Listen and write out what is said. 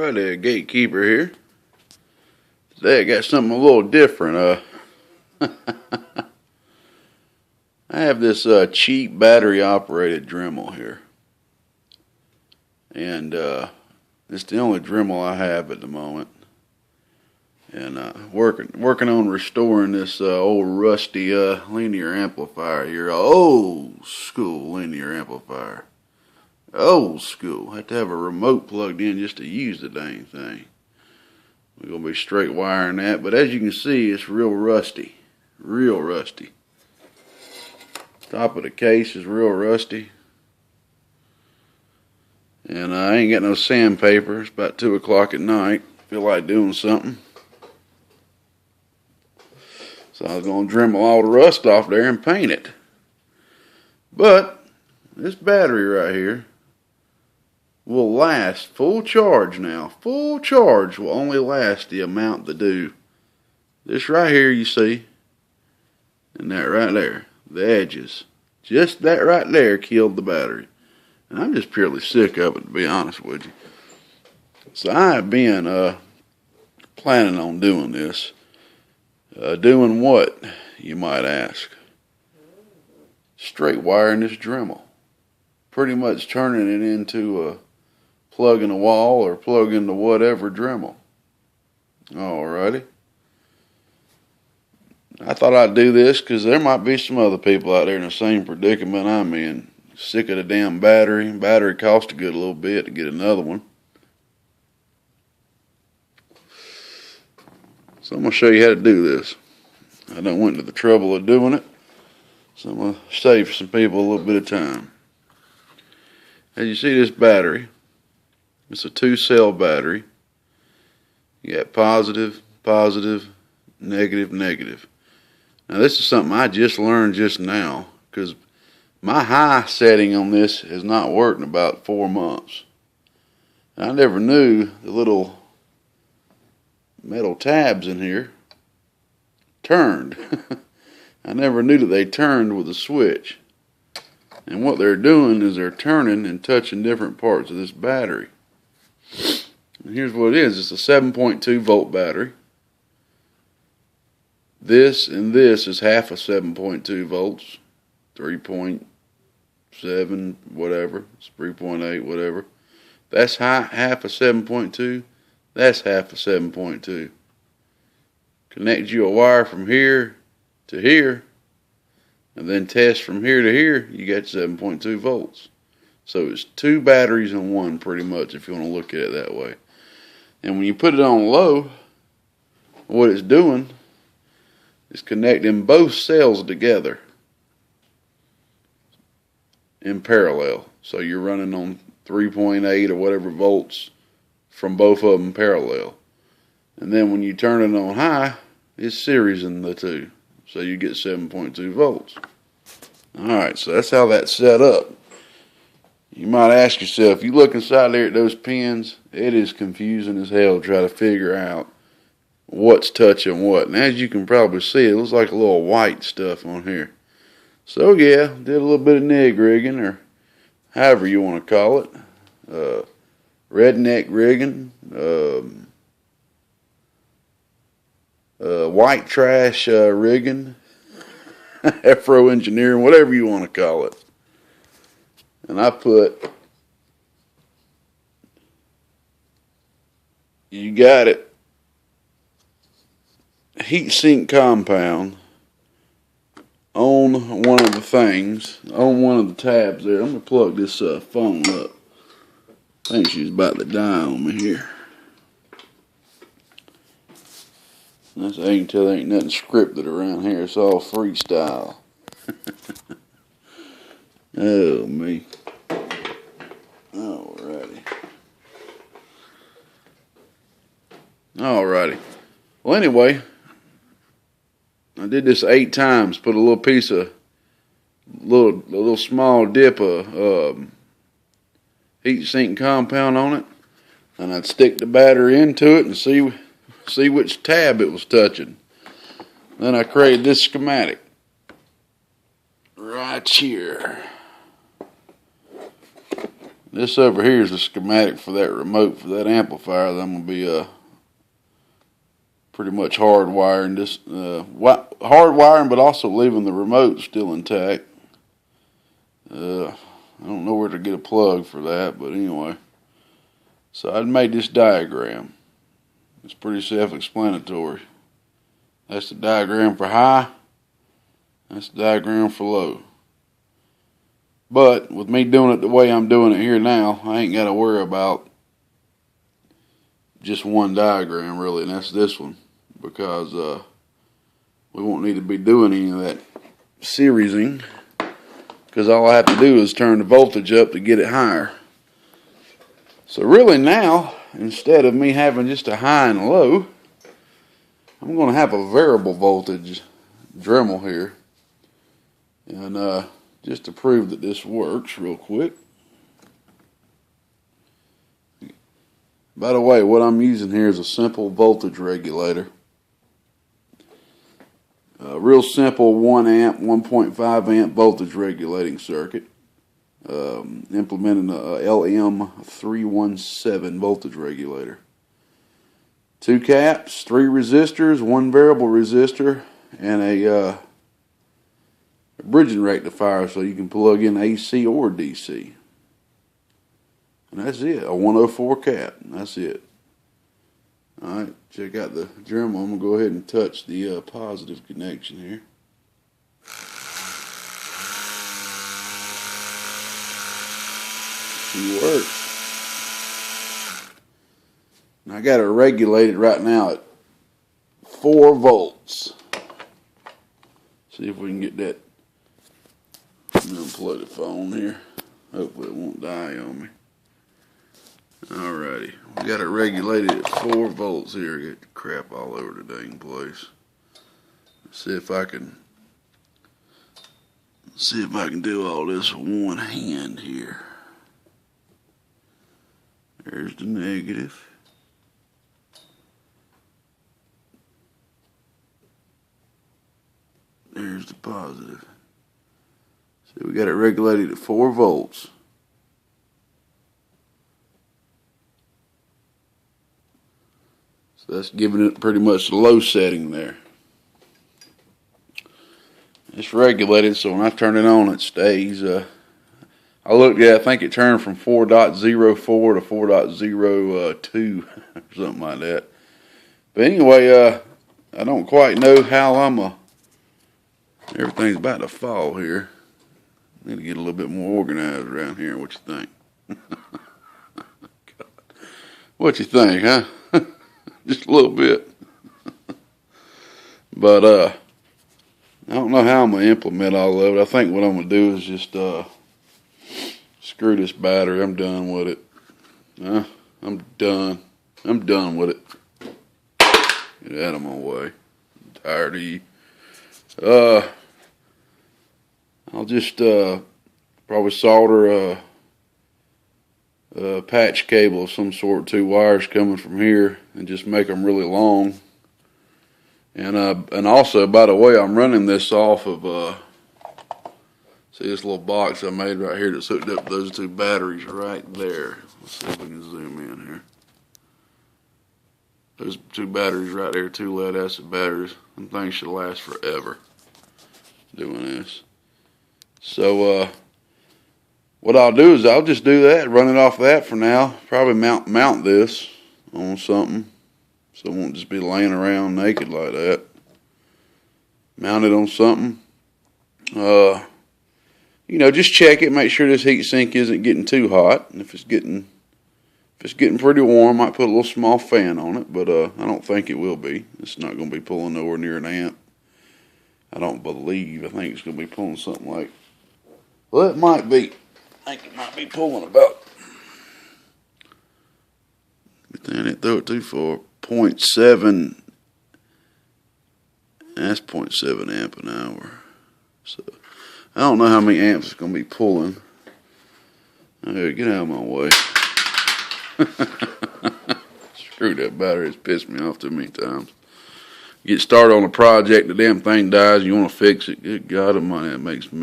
Alrighty, gatekeeper here. Today I got something a little different. I have this cheap battery operated Dremel here. And it's the only Dremel I have at the moment. And working on restoring this old rusty linear amplifier here. Old school linear amplifier. Old school. Have to have a remote plugged in just to use the dang thing. We're going to be straight wiring that. But as you can see, it's real rusty. Real rusty. Top of the case is real rusty. And I ain't got no sandpaper. It's about 2 o'clock at night. Feel like doing something. So I was going to Dremel all the rust off there and paint it. But this battery right here will last full charge now. Full charge will only last the amount to do. This right here you see, and that right there, the edges. Just that right there killed the battery. And I'm just purely sick of it, to be honest with you. So I have been planning on doing this. Doing what, you might ask? Straight wiring this Dremel. Pretty much turning it into a plug in a wall or plug into whatever Dremel. Alrighty. I thought I'd do this because there might be some other people out there in the same predicament I'm in. Sick of the damn battery. Battery costs a good little bit to get another one. So I'm going to show you how to do this. I done went to the trouble of doing it. So I'm going to save some people a little bit of time. As you see this battery, it's a 2-cell battery. You got positive, positive, negative, negative. Now this is something I just learned just now because my high setting on this has not worked in about 4 months. And I never knew the little metal tabs in here turned. I never knew that they turned with a switch. And what they're doing is they're turning and touching different parts of this battery. And here's what it is. It's a 7.2 volt battery. This and this is half a 7.2 volts. 3.7 whatever. It's 3.8 whatever. That's half a 7.2. That's half a 7.2. Connect you a wire from here to here. And then test from here to here, you got 7.2 volts. So it's 2 batteries in one pretty much if you want to look at it that way. And when you put it on low, what it's doing is connecting both cells together in parallel. So you're running on 3.8 or whatever volts from both of them parallel. And then when you turn it on high, it's seriesing the two. So you get 7.2 volts. Alright, so that's how that's set up. You might ask yourself, you look inside there at those pins, it is confusing as hell to try to figure out what's touching what. And as you can probably see, it looks like a little white stuff on here. So yeah, did a little bit of nig rigging, or however you want to call it. Redneck rigging. White trash rigging. Afro engineering, whatever you want to call it. And I put, you got it, heat sink compound on one of the things, on one of the tabs there. I'm going to plug this phone up. I think she's about to die on me here. That's how you can tell there ain't nothing scripted around here. It's all freestyle. Oh, me. Alrighty. Well, anyway, I did this 8 times. Put a little piece of, a little small dip of heat sink compound on it. And I'd stick the battery into it and see which tab it was touching. Then I created this schematic right here. this over here is the schematic for that remote for that amplifier that I'm going to be pretty much hardwiring this, hardwiring, but also leaving the remote still intact. I don't know where to get a plug for that, but anyway. So I made this diagram. It's pretty self-explanatory. That's the diagram for high. That's the diagram for low. But with me doing it the way I'm doing it here now, I ain't got to worry about just one diagram really, and that's this one, because we won't need to be doing any of that seriesing, because all I have to do is turn the voltage up to get it higher. So really now, instead of me having just a high and low, I'm going to have a variable voltage Dremel here. And just to prove that this works real quick. By the way, what I'm using here is a simple voltage regulator. A real simple 1 amp, 1.5 amp voltage regulating circuit. Implementing a LM317 voltage regulator. 2 caps, 3 resistors, 1 variable resistor, and a bridging rectifier so you can plug in AC or DC. And that's it, a 104 cap, and that's it. Alright, check out the Dremel. I'm going to go ahead and touch the positive connection here. She works. And I got it regulated right now at 4 volts. See if we can get that. I'm going to unplug the phone here. Hopefully it won't die on me. Alrighty. We got it regulated at 4 volts here. Get the crap all over the dang place. Let's see if I can do all this with one hand here. There's the negative. There's the positive. See, we got it regulated at 4 volts. So that's giving it pretty much the low setting there. It's regulated, so when I turn it on, it stays. I looked at it, I think it turned from 4.04 to 4.02 or something like that. But anyway, I don't quite know how everything's about to fall here. Need to get a little bit more organized around here. What you think? What you think, huh? Just a little bit. But I don't know how I'm going to implement all of it. I think what I'm going to do is just screw this battery. I'm done with it. I'm done. I'm done with it. Get out of my way. I'm tired of you. I'll just probably solder a patch cable of some sort, 2 wires coming from here, and just make them really long. And also, by the way, I'm running this off of see this little box I made right here that's hooked up to those 2 batteries right there. Let's see if we can zoom in here. Those 2 batteries right there, 2 lead acid batteries. Them things should last forever doing this. So what I'll do is I'll just do that, run it off that for now. Probably mount this on something so it won't just be laying around naked like that. Mount it on something. You know, just check it, make sure this heat sink isn't getting too hot. And if it's getting pretty warm, I might put a little small fan on it, but I don't think it will be. It's not going to be pulling nowhere near an amp. I don't believe. I think it's going to be pulling something like, well, it might be. I think it might be pulling about, but then I didn't throw it too far, 0.7, that's 0.7 amp an hour. So I don't know how many amps it's going to be pulling. Okay, get out of my way. Screw that battery, it's pissed me off too many times. Get started on a project, the damn thing dies, you want to fix it. Good God Almighty, that makes me